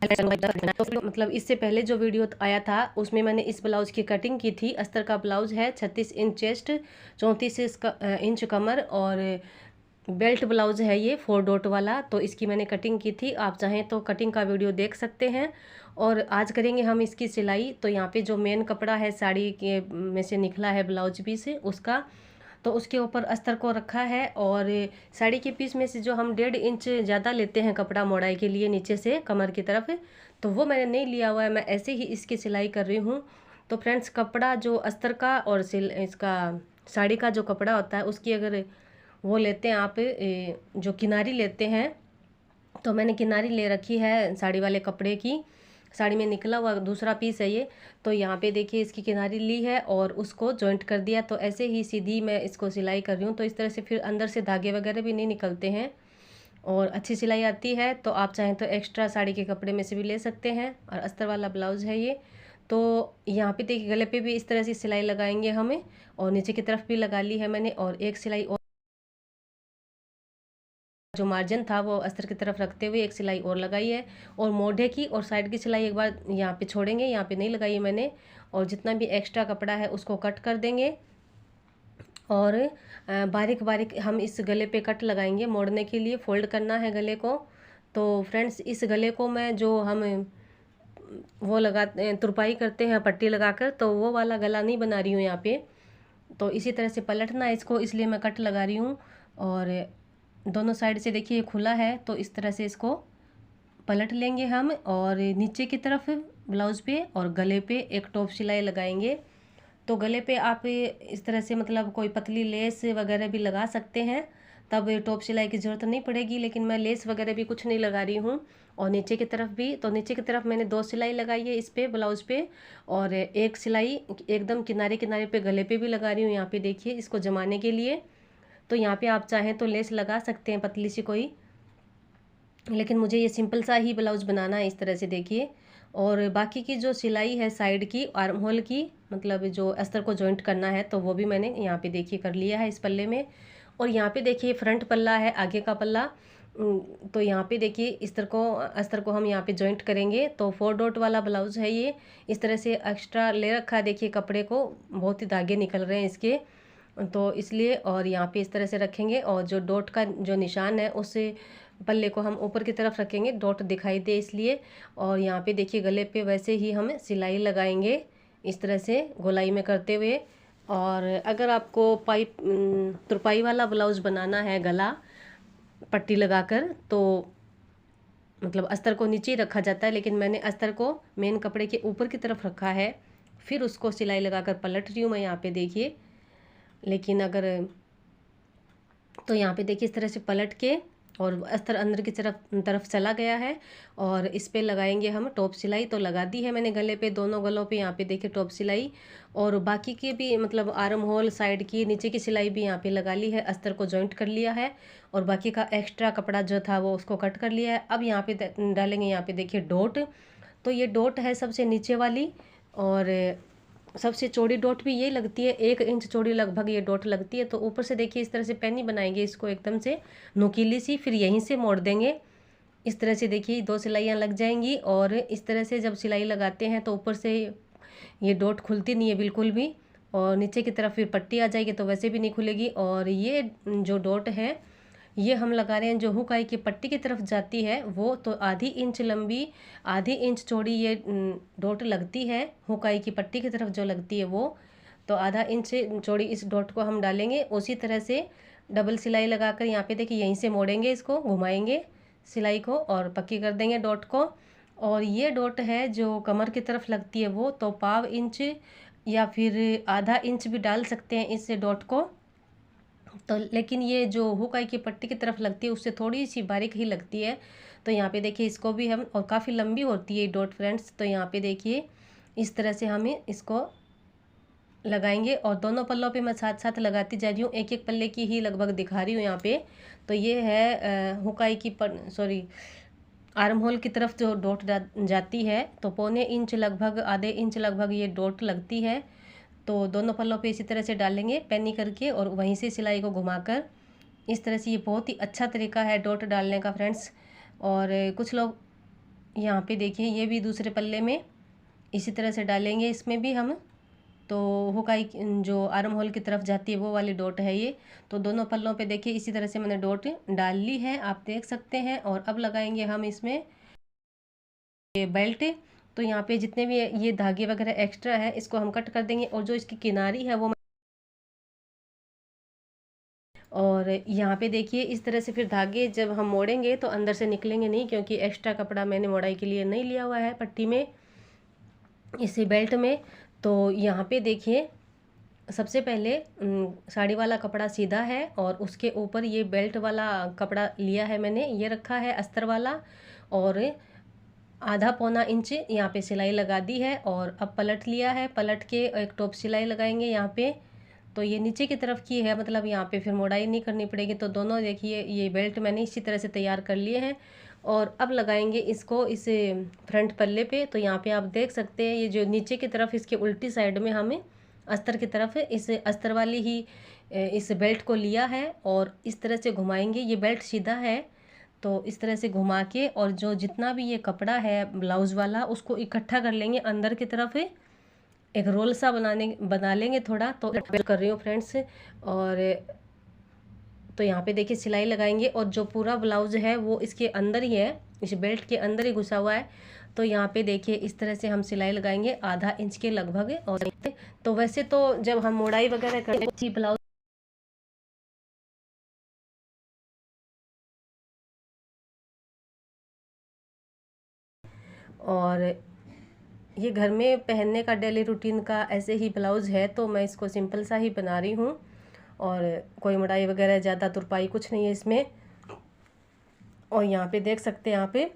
तो मतलब इससे पहले जो वीडियो आया था उसमें मैंने इस ब्लाउज की कटिंग की थी। अस्तर का ब्लाउज है, 36 इंच चेस्ट, 34 इंच कमर और बेल्ट ब्लाउज है ये 4 डॉट वाला। तो इसकी मैंने कटिंग की थी, आप चाहें तो कटिंग का वीडियो देख सकते हैं। और आज करेंगे हम इसकी सिलाई। तो यहाँ पे जो मेन कपड़ा है साड़ी के में से निकला है ब्लाउज पीस उसका, तो उसके ऊपर अस्तर को रखा है। और साड़ी के पीस में से जो हम 1.5 इंच ज़्यादा लेते हैं कपड़ा मोड़ाई के लिए नीचे से कमर की तरफ, तो वो मैंने नहीं लिया हुआ है, मैं ऐसे ही इसकी सिलाई कर रही हूँ। तो फ्रेंड्स, कपड़ा जो अस्तर का और इसका साड़ी का जो कपड़ा होता है उसकी अगर वो लेते हैं आप, जो किनारी लेते हैं, तो मैंने किनारी ले रखी है साड़ी वाले कपड़े की। साड़ी में निकला हुआ दूसरा पीस है ये। तो यहाँ पे देखिए इसकी किनारी ली है और उसको जॉइंट कर दिया। तो ऐसे ही सीधी मैं इसको सिलाई कर रही हूँ। तो इस तरह से फिर अंदर से धागे वगैरह भी नहीं निकलते हैं और अच्छी सिलाई आती है। तो आप चाहें तो एक्स्ट्रा साड़ी के कपड़े में से भी ले सकते हैं। और अस्तर वाला ब्लाउज है ये। तो यहाँ पे देखिए गले पे भी इस तरह से सिलाई लगाएंगे हमें, और नीचे की तरफ भी लगा ली है मैंने, और एक सिलाई और जो मार्जिन था वो अस्तर की तरफ रखते हुए एक सिलाई और लगाई है। और मोढ़े की और साइड की सिलाई एक बार यहाँ पे छोड़ेंगे, यहाँ पे नहीं लगाई है मैंने। और जितना भी एक्स्ट्रा कपड़ा है उसको कट कर देंगे और बारीक बारीक हम इस गले पे कट लगाएंगे मोड़ने के लिए, फोल्ड करना है गले को। तो फ्रेंड्स, इस गले को मैं जो हम वो लगाते तुरपाई करते हैं पट्टी लगाकर, तो वो वाला गला नहीं बना रही हूँ यहाँ पे। तो इसी तरह से पलटना है इसको, इसलिए मैं कट लगा रही हूँ। और दोनों साइड से देखिए खुला है, तो इस तरह से इसको पलट लेंगे हम। और नीचे की तरफ ब्लाउज पे और गले पे एक टॉप सिलाई लगाएंगे। तो गले पे आप इस तरह से मतलब कोई पतली लेस वगैरह भी लगा सकते हैं, तब टॉप सिलाई की ज़रूरत नहीं पड़ेगी। लेकिन मैं लेस वगैरह भी कुछ नहीं लगा रही हूँ। और नीचे की तरफ भी, तो नीचे की तरफ मैंने 2 सिलाई लगाई है इस पे ब्लाउज पे, और एक सिलाई एकदम किनारे किनारे पे गले पे भी लगा रही हूँ यहाँ पे देखिए इसको जमाने के लिए। तो यहाँ पे आप चाहें तो लेस लगा सकते हैं पतली सी कोई, लेकिन मुझे ये सिंपल सा ही ब्लाउज़ बनाना है इस तरह से देखिए। और बाकी की जो सिलाई है साइड की आर्म होल की, मतलब जो अस्तर को जॉइंट करना है, तो वो भी मैंने यहाँ पे देखिए कर लिया है इस पल्ले में। और यहाँ पे देखिए फ्रंट पल्ला है, आगे का पल्ला। तो यहाँ पे देखिए अस्तर को हम यहाँ पे जॉइंट करेंगे। तो 4 डॉट वाला ब्लाउज़ है ये। इस तरह से एक्स्ट्रा ले रखा है देखिए कपड़े को, बहुत ही धागे निकल रहे हैं इसके, तो इसलिए। और यहाँ पे इस तरह से रखेंगे, और जो डॉट का जो निशान है उस पल्ले को हम ऊपर की तरफ रखेंगे, डॉट दिखाई दे इसलिए। और यहाँ पे देखिए गले पे वैसे ही हम सिलाई लगाएंगे इस तरह से गोलाई में करते हुए। और अगर आपको तुरपाई वाला ब्लाउज़ बनाना है गला पट्टी लगाकर, तो मतलब अस्तर को नीचे ही रखा जाता है, लेकिन मैंने अस्तर को मेन कपड़े के ऊपर की तरफ रखा है, फिर उसको सिलाई लगाकर पलट रही हूँ मैं यहाँ पे देखिए। लेकिन अगर तो यहाँ पे देखिए इस तरह से पलट के, और अस्तर अंदर की तरफ चला गया है। और इस पे लगाएंगे हम टॉप सिलाई। तो लगा दी है मैंने गले पे, दोनों गलों पे यहाँ पे देखिए टॉप सिलाई। और बाकी की भी मतलब आर्म होल साइड की नीचे की सिलाई भी यहाँ पे लगा ली है, अस्तर को जॉइंट कर लिया है। और बाकी का एक्स्ट्रा कपड़ा जो था वो उसको कट कर लिया है। अब यहाँ पे डालेंगे यहाँ पे देखिए डॉट। तो ये डॉट है सबसे नीचे वाली, और सबसे चौड़ी डॉट भी ये लगती है, 1 इंच चौड़ी लगभग ये डॉट लगती है। तो ऊपर से देखिए इस तरह से पैनी बनाएंगे इसको एकदम से नुकीली सी, फिर यहीं से मोड़ देंगे इस तरह से। देखिए 2 सिलाइयाँ लग जाएंगी। और इस तरह से जब सिलाई लगाते हैं तो ऊपर से ये डॉट खुलती नहीं है बिल्कुल भी, और नीचे की तरफ फिर पट्टी आ जाएगी तो वैसे भी नहीं खुलेगी। और ये जो डॉट है ये हम लगा रहे हैं जो हुकाई की पट्टी की तरफ जाती है वो, तो आधी इंच लंबी आधी इंच चौड़ी ये डॉट लगती है हुकाई की पट्टी की तरफ जो लगती है वो। तो आधा इंच चौड़ी इस डॉट को हम डालेंगे। उसी तरह से डबल सिलाई लगाकर यहाँ पे देखिए यहीं से मोड़ेंगे, इसको घुमाएंगे सिलाई को और पक्की कर देंगे डॉट को। और ये डॉट है जो कमर की तरफ लगती है वो, तो 1/4 इंच या फिर आधा इंच भी डाल सकते हैं इस डॉट को। तो लेकिन ये जो हुकाई की पट्टी की तरफ लगती है उससे थोड़ी सी बारीक ही लगती है। तो यहाँ पे देखिए इसको भी हम, और काफ़ी लंबी होती है डॉट फ्रेंड्स। तो यहाँ पे देखिए इस तरह से हमें इसको लगाएंगे, और दोनों पल्लों पे मैं साथ साथ लगाती जा रही हूँ, एक एक पल्ले की ही लगभग दिखा रही हूँ यहाँ पे। तो ये है हुकाई की आर्म होल की तरफ जो डॉट जाती है, तो 1/4 इंच लगभग, आधे इंच लगभग ये डॉट लगती है। तो दोनों पल्लों पे इसी तरह से डालेंगे पैनी करके, और वहीं से सिलाई को घुमाकर इस तरह से। ये बहुत ही अच्छा तरीका है डॉट डालने का फ्रेंड्स। और कुछ लोग यहाँ पे देखिए ये भी दूसरे पल्ले में इसी तरह से डालेंगे, इसमें भी हम। तो हुकाई जो आर्म होल की तरफ जाती है वो वाली डॉट है ये। तो दोनों पल्लों पे देखिए इसी तरह से मैंने डॉट डाल ली है, आप देख सकते हैं। और अब लगाएंगे हम इसमें ये बेल्ट। तो यहाँ पे जितने भी ये धागे वगैरह एक्स्ट्रा है इसको हम कट कर देंगे, और जो इसकी किनारी है वो, और यहाँ पे देखिए इस तरह से फिर धागे जब हम मोड़ेंगे तो अंदर से निकलेंगे नहीं, क्योंकि एक्स्ट्रा कपड़ा मैंने मोड़ाई के लिए नहीं लिया हुआ है पट्टी में, इसी बेल्ट में। तो यहाँ पे देखिए सबसे पहले साड़ी वाला कपड़ा सीधा है, और उसके ऊपर ये बेल्ट वाला कपड़ा लिया है मैंने, ये रखा है अस्तर वाला, और आधा पौना इंच यहाँ पे सिलाई लगा दी है। और अब पलट लिया है, पलट के एक टॉप सिलाई लगाएंगे यहाँ पे। तो ये नीचे की तरफ की है, मतलब यहाँ पे फिर मोड़ाई नहीं करनी पड़ेगी। तो दोनों देखिए ये बेल्ट मैंने इसी तरह से तैयार कर लिए हैं। और अब लगाएंगे इसको इस फ्रंट पल्ले पे। तो यहाँ पे आप देख सकते हैं ये जो नीचे की तरफ इसके उल्टी साइड में हमें अस्तर की तरफ इस अस्तर वाली ही इस बेल्ट को लिया है, और इस तरह से घुमाएंगे। ये बेल्ट सीधा है तो इस तरह से घुमा के, और जो जितना भी ये कपड़ा है ब्लाउज़ वाला उसको इकट्ठा कर लेंगे अंदर की तरफ, एक रोल सा बना लेंगे थोड़ा। तो कर रही हूँ फ्रेंड्स। और तो यहाँ पे देखिए सिलाई लगाएंगे, और जो पूरा ब्लाउज है वो इसके अंदर ही है, इस बेल्ट के अंदर ही घुसा हुआ है। तो यहाँ पे देखिए इस तरह से हम सिलाई लगाएंगे आधा इंच के लगभग। और तो वैसे तो जब हम मोड़ाई वगैरह करते ब्लाउज, और ये घर में पहनने का डेली रूटीन का ऐसे ही ब्लाउज़ है, तो मैं इसको सिंपल सा ही बना रही हूँ। और कोई मोड़ाई वगैरह ज़्यादा तुरपाई कुछ नहीं है इसमें। और यहाँ पे देख सकते हैं, यहाँ पे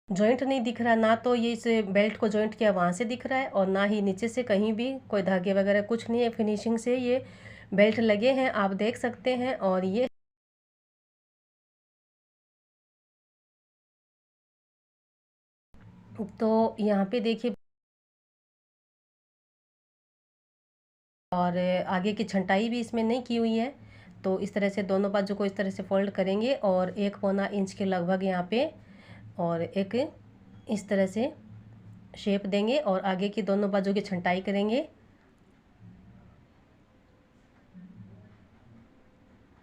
जॉइंट नहीं दिख रहा ना, तो ये इस बेल्ट को जॉइंट किया वहाँ से दिख रहा है, और ना ही नीचे से कहीं भी कोई धागे वगैरह कुछ नहीं है। फिनिशिंग से ये बेल्ट लगे हैं, आप देख सकते हैं। और ये तो यहाँ पे देखिए, और आगे की छंटाई भी इसमें नहीं की हुई है। तो इस तरह से दोनों बाजू को इस तरह से फोल्ड करेंगे, और 1 पौना इंच के लगभग यहाँ पे, और एक इस तरह से शेप देंगे, और आगे की दोनों बाजू की छंटाई करेंगे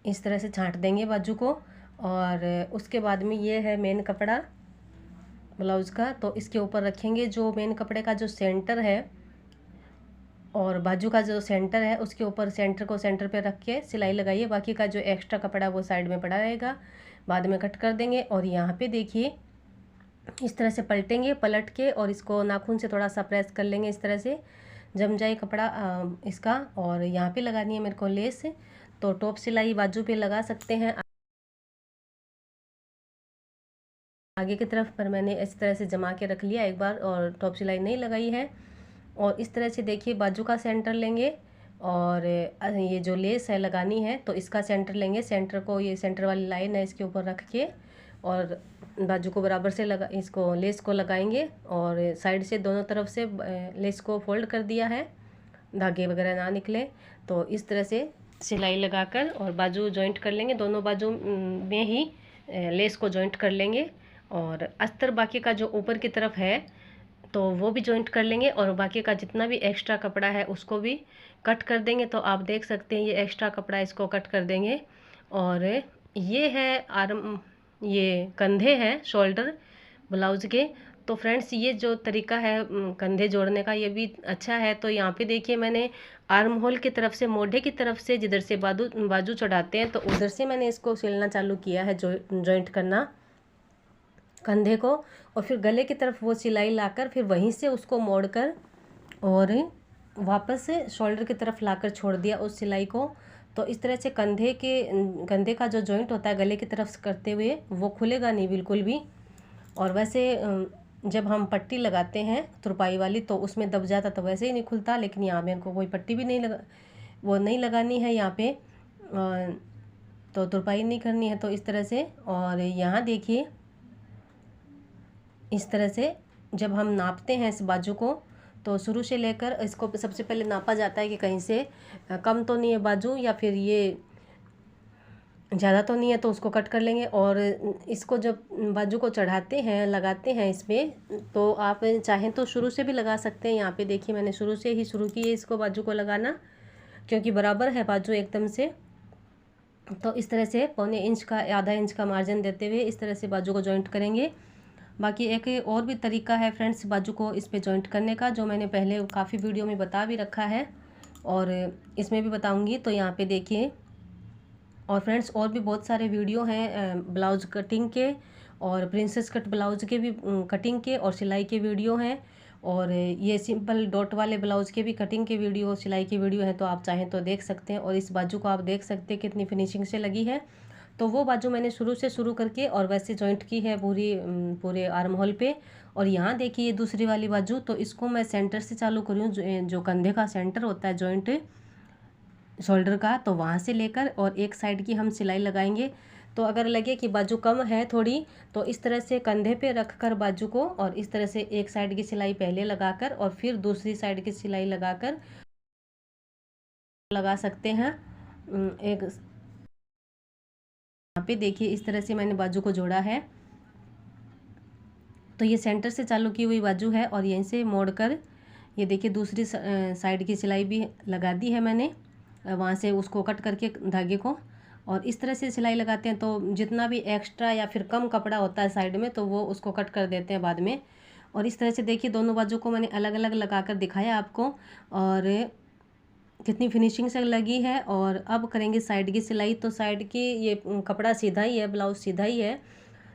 इस तरह से, छांट देंगे बाजू को। और उसके बाद में ये है मेन कपड़ा ब्लाउज़ का। तो इसके ऊपर रखेंगे जो मेन कपड़े का जो सेंटर है, और बाजू का जो सेंटर है उसके ऊपर सेंटर को सेंटर पे रख के सिलाई लगाइए। बाकी का जो एक्स्ट्रा कपड़ा वो साइड में पड़ा रहेगा, बाद में कट कर देंगे। और यहाँ पे देखिए इस तरह से पलटेंगे, पलट के और इसको नाखून से थोड़ा सा प्रेस कर लेंगे, इस तरह से जम जाए कपड़ा इसका। और यहाँ पे लगानी है मेरे को लेस, तो टॉप सिलाई बाजू पे लगा सकते हैं आगे की तरफ, पर मैंने इस तरह से जमा के रख लिया एक बार, और टॉप सिलाई नहीं लगाई है। और इस तरह से देखिए बाजू का सेंटर लेंगे, और ये जो लेस है लगानी है तो इसका सेंटर लेंगे। सेंटर को, ये सेंटर वाली लाइन है इसके ऊपर रख के, और बाजू को बराबर से लगा, इसको लेस को लगाएंगे। और साइड से दोनों तरफ से लेस को फोल्ड कर दिया है, धागे वगैरह ना निकले। तो इस तरह से सिलाई लगाकर और बाजू जॉइंट कर लेंगे, दोनों बाजू में ही लेस को जॉइंट कर लेंगे। और अस्तर बाकी का जो ऊपर की तरफ है तो वो भी जॉइंट कर लेंगे, और बाकी का जितना भी एक्स्ट्रा कपड़ा है उसको भी कट कर देंगे। तो आप देख सकते हैं ये एक्स्ट्रा कपड़ा, इसको कट कर देंगे। और ये है आर्म, ये कंधे हैं शोल्डर ब्लाउज़ के। तो फ्रेंड्स ये जो तरीका है कंधे जोड़ने का, ये भी अच्छा है। तो यहाँ पे देखिए मैंने आर्म होल की तरफ से, मोढे की तरफ से जिधर से बाजू चढ़ाते हैं तो उधर से मैंने इसको सिलना चालू किया है, जॉइंट करना कंधे को। और फिर गले की तरफ वो सिलाई लाकर फिर वहीं से उसको मोड़कर और वापस से शोल्डर की तरफ लाकर छोड़ दिया उस सिलाई को। तो इस तरह से कंधे का जो जॉइंट होता है गले की तरफ करते हुए वो खुलेगा नहीं बिल्कुल भी। और वैसे जब हम पट्टी लगाते हैं तुरपाई वाली तो उसमें दब जाता तो वैसे ही नहीं खुलता, लेकिन यहाँ मेरे को कोई पट्टी भी नहीं लगानी है यहाँ पे, तो तुरपाई नहीं करनी है। तो इस तरह से, और यहाँ देखिए इस तरह से जब हम नापते हैं इस बाजू को तो शुरू से लेकर इसको सबसे पहले नापा जाता है कि कहीं से कम तो नहीं है बाजू या फिर ये ज़्यादा तो नहीं है, तो उसको कट कर लेंगे। और इसको जब बाजू को चढ़ाते हैं, लगाते हैं इसमें, तो आप चाहें तो शुरू से भी लगा सकते हैं। यहाँ पे देखिए मैंने शुरू से ही शुरू की है इसको बाजू को लगाना, क्योंकि बराबर है बाजू एकदम से। तो इस तरह से पौने इंच का आधा इंच का मार्जिन देते हुए इस तरह से बाजू को जॉइंट करेंगे। बाकी एक और भी तरीका है फ्रेंड्स बाजू को इस पे जॉइंट करने का, जो मैंने पहले काफ़ी वीडियो में बता भी रखा है और इसमें भी बताऊंगी। तो यहाँ पे देखिए, और फ्रेंड्स और भी बहुत सारे वीडियो हैं ब्लाउज कटिंग के और प्रिंसेस कट ब्लाउज के भी कटिंग के और सिलाई के वीडियो हैं, और ये सिंपल डॉट वाले ब्लाउज के भी कटिंग के वीडियो सिलाई की वीडियो हैं, तो आप चाहें तो देख सकते हैं। और इस बाजू को आप देख सकते हैं कितनी फिनिशिंग से लगी है। तो वो बाजू मैंने शुरू से शुरू करके और वैसे जॉइंट की है पूरे आर्म होल पे। और यहाँ देखिए दूसरी वाली बाजू, तो इसको मैं सेंटर से चालू करूँ, जो कंधे का सेंटर होता है जॉइंट शोल्डर का, तो वहाँ से लेकर और एक साइड की हम सिलाई लगाएंगे। तो अगर लगे कि बाजू कम है थोड़ी, तो इस तरह से कंधे पे रख कर बाजू को और इस तरह से एक साइड की सिलाई पहले लगाकर और फिर दूसरी साइड की सिलाई लगाकर लगा सकते हैं। एक यहाँ पे देखिए इस तरह से मैंने बाजू को जोड़ा है। तो ये सेंटर से चालू की हुई बाजू है और यहीं से मोड़कर ये देखिए दूसरी साइड की सिलाई भी लगा दी है मैंने, वहाँ से उसको कट करके धागे को, और इस तरह से सिलाई लगाते हैं। तो जितना भी एक्स्ट्रा या फिर कम कपड़ा होता है साइड में, तो वो उसको कट कर देते हैं बाद में। और इस तरह से देखिए दोनों बाजू को मैंने अलग अलग लगा कर दिखाया आपको, और कितनी फिनिशिंग से लगी है। और अब करेंगे साइड की सिलाई। तो साइड की ये कपड़ा सीधा ही है, ब्लाउज सीधा ही है,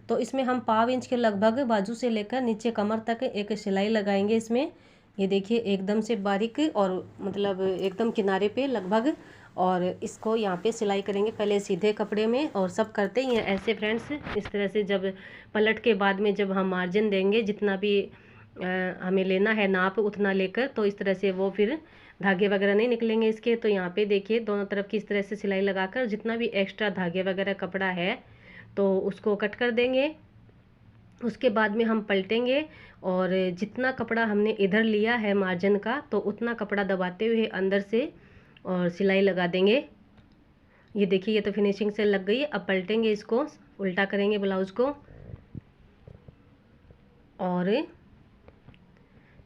तो इसमें हम पाव इंच के लगभग बाजू से लेकर नीचे कमर तक एक सिलाई लगाएंगे इसमें। ये देखिए एकदम से बारीक और मतलब एकदम किनारे पे लगभग, और इसको यहाँ पे सिलाई करेंगे पहले सीधे कपड़े में। और सब करते ही हैं ऐसे फ्रेंड्स, इस तरह से जब पलट के बाद में जब हम मार्जिन देंगे जितना भी हमें लेना है नाप उतना लेकर, तो इस तरह से वो फिर धागे वगैरह नहीं निकलेंगे इसके। तो यहाँ पे देखिए दोनों तरफ की इस तरह से सिलाई लगाकर जितना भी एक्स्ट्रा धागे वगैरह कपड़ा है तो उसको कट कर देंगे। उसके बाद में हम पलटेंगे और जितना कपड़ा हमने इधर लिया है मार्जिन का, तो उतना कपड़ा दबाते हुए अंदर से और सिलाई लगा देंगे। ये देखिए ये तो फिनिशिंग से लग गई है। अब पलटेंगे इसको, उल्टा करेंगे ब्लाउज को और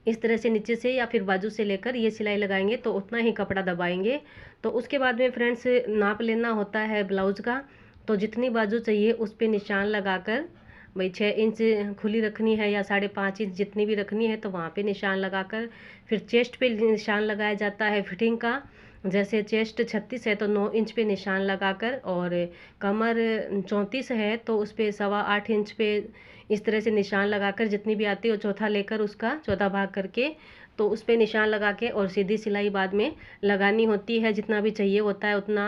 इस तरह से नीचे से या फिर बाजू से लेकर ये सिलाई लगाएंगे, तो उतना ही कपड़ा दबाएंगे। तो उसके बाद में फ्रेंड्स नाप लेना होता है ब्लाउज का। तो जितनी बाजू चाहिए उस पर निशान लगाकर, भाई 6 इंच खुली रखनी है या 5.5 इंच जितनी भी रखनी है, तो वहाँ पे निशान लगाकर फिर चेस्ट पे निशान लगाया जाता है फिटिंग का। जैसे चेस्ट 36 है तो 9 इंच पे निशान लगाकर, और कमर 34 है तो उस पर 8.25 इंच पे इस तरह से निशान लगाकर, जितनी भी आती है वो चौथा लेकर उसका चौथा भाग करके, तो उस पर निशान लगा के और सीधी सिलाई बाद में लगानी होती है जितना भी चाहिए होता है उतना।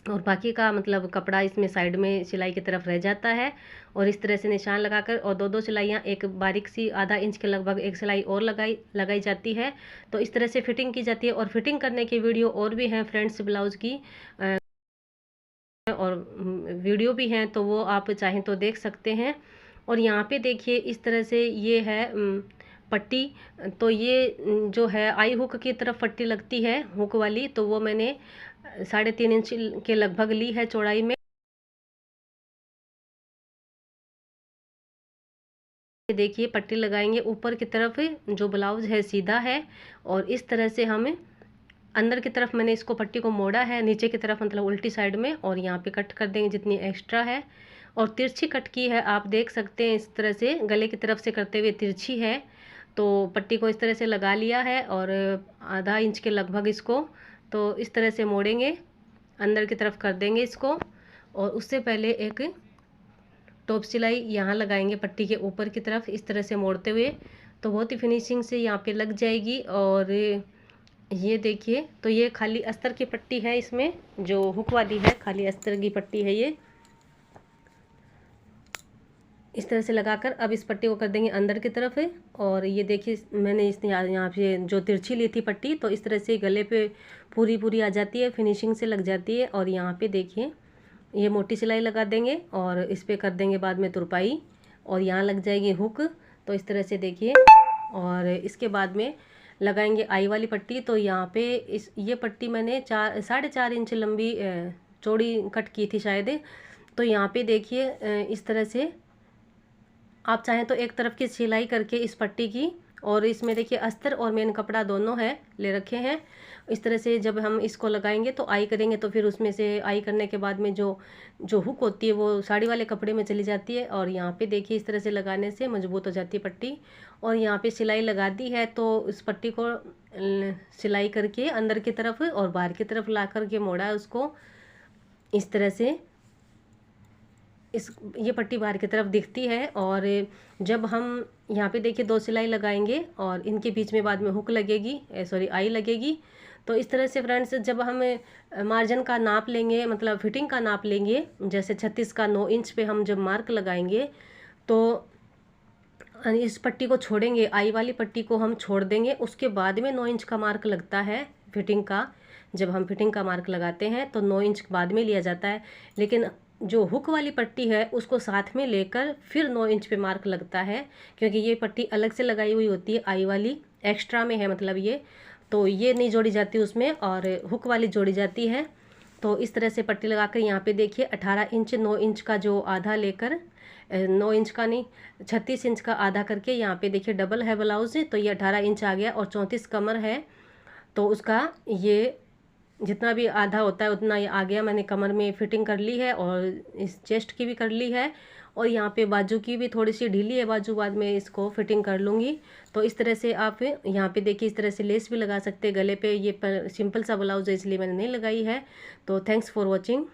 और बाकी का मतलब कपड़ा इसमें साइड में सिलाई की तरफ रह जाता है। और इस तरह से निशान लगाकर और दो सिलाइयाँ, एक बारीक सी आधा इंच के लगभग एक सिलाई और लगाई जाती है। तो इस तरह से फिटिंग की जाती है। और फिटिंग करने की वीडियो और भी हैं फ्रेंड्स ब्लाउज की, और वीडियो भी हैं, तो वो आप चाहें तो देख सकते हैं। और यहाँ पे देखिए इस तरह से ये है पट्टी। तो ये जो है आई हुक की तरफ पट्टी लगती है हुक वाली, तो वो मैंने 3.5 इंच के लगभग ली है चौड़ाई में। देखिए पट्टी लगाएंगे ऊपर की तरफ, जो ब्लाउज है सीधा है, और इस तरह से हमें अंदर की तरफ मैंने इसको पट्टी को मोड़ा है नीचे की तरफ, मतलब उल्टी साइड में, और यहाँ पे कट कर देंगे जितनी एक्स्ट्रा है। और तिरछी कट की है, आप देख सकते हैं इस तरह से गले की तरफ से करते हुए तिरछी है। तो पट्टी को इस तरह से लगा लिया है और आधा इंच के लगभग इसको तो इस तरह से मोड़ेंगे, अंदर की तरफ कर देंगे इसको। और उससे पहले एक टॉप सिलाई यहाँ लगाएंगे पट्टी के ऊपर की तरफ इस तरह से मोड़ते हुए, तो बहुत ही फिनिशिंग से यहाँ पे लग जाएगी। और ये देखिए, तो ये खाली अस्तर की पट्टी है, इसमें जो हुक वाली है खाली अस्तर की पट्टी है ये। इस तरह से लगाकर अब इस पट्टी को कर देंगे अंदर की तरफ। और ये देखिए मैंने इस यहाँ पे जो तिरछी ली थी पट्टी, तो इस तरह से गले पे पूरी आ जाती है, फिनिशिंग से लग जाती है। और यहाँ पे देखिए ये मोटी सिलाई लगा देंगे और इस पर कर देंगे बाद में तुरपाई, और यहाँ लग जाएगी हुक। तो इस तरह से देखिए, और इसके बाद में लगाएंगे आई वाली पट्टी। तो यहाँ पे ये पट्टी मैंने 4.5 इंच लंबी चौड़ी कट की थी शायद। तो यहाँ पे देखिए इस तरह से आप चाहें तो एक तरफ की सिलाई करके इस पट्टी की, और इसमें देखिए अस्तर और मेन कपड़ा दोनों है ले रखे हैं। इस तरह से जब हम इसको लगाएंगे तो आई करेंगे तो फिर उसमें से आई करने के बाद में जो जो हुक होती है वो साड़ी वाले कपड़े में चली जाती है। और यहाँ पे देखिए इस तरह से लगाने से मजबूत हो जाती है पट्टी। और यहाँ पे सिलाई लगा दी है तो इस पट्टी को सिलाई करके अंदर की तरफ और बाहर की तरफ ला करके मोड़ा है उसको इस तरह से। ये पट्टी बाहर की तरफ दिखती है। और जब हम यहाँ पे देखिए 2 सिलाई लगाएंगे और इनके बीच में बाद में हुक लगेगी, सॉरी आई लगेगी। तो इस तरह से फ्रेंड्स जब हम मार्जिन का नाप लेंगे, मतलब फिटिंग का नाप लेंगे, जैसे 36 का 9 इंच पे हम जब मार्क लगाएंगे तो इस पट्टी को छोड़ेंगे, आई वाली पट्टी को हम छोड़ देंगे। उसके बाद में 9 इंच का मार्क लगता है फिटिंग का। जब हम फिटिंग का मार्क लगाते हैं तो 9 इंच बाद में लिया जाता है, लेकिन जो हुक वाली पट्टी है उसको साथ में लेकर फिर 9 इंच पे मार्क लगता है, क्योंकि ये पट्टी अलग से लगाई हुई होती है, आई वाली एक्स्ट्रा में है मतलब ये, तो ये नहीं जोड़ी जाती उसमें और हुक वाली जोड़ी जाती है। तो इस तरह से पट्टी लगाकर यहाँ पे देखिए 18 इंच 9 इंच का जो आधा लेकर 9 इंच का नहीं 36 इंच का आधा करके यहाँ पे देखिए डबल है ब्लाउज, तो ये 18 इंच आ गया और 34 कमर है। तो उसका ये जितना भी आधा होता है उतना ये आ गया। मैंने कमर में फिटिंग कर ली है और इस चेस्ट की भी कर ली है, और यहाँ पे बाजू की भी थोड़ी सी ढीली है बाजू, बाद में इसको फिटिंग कर लूँगी। तो इस तरह से आप यहाँ पे देखिए इस तरह से लेस भी लगा सकते हैं गले पे। ये सिंपल सा ब्लाउज है इसलिए मैंने नहीं लगाई है। तो थैंक्स फॉर वॉचिंग।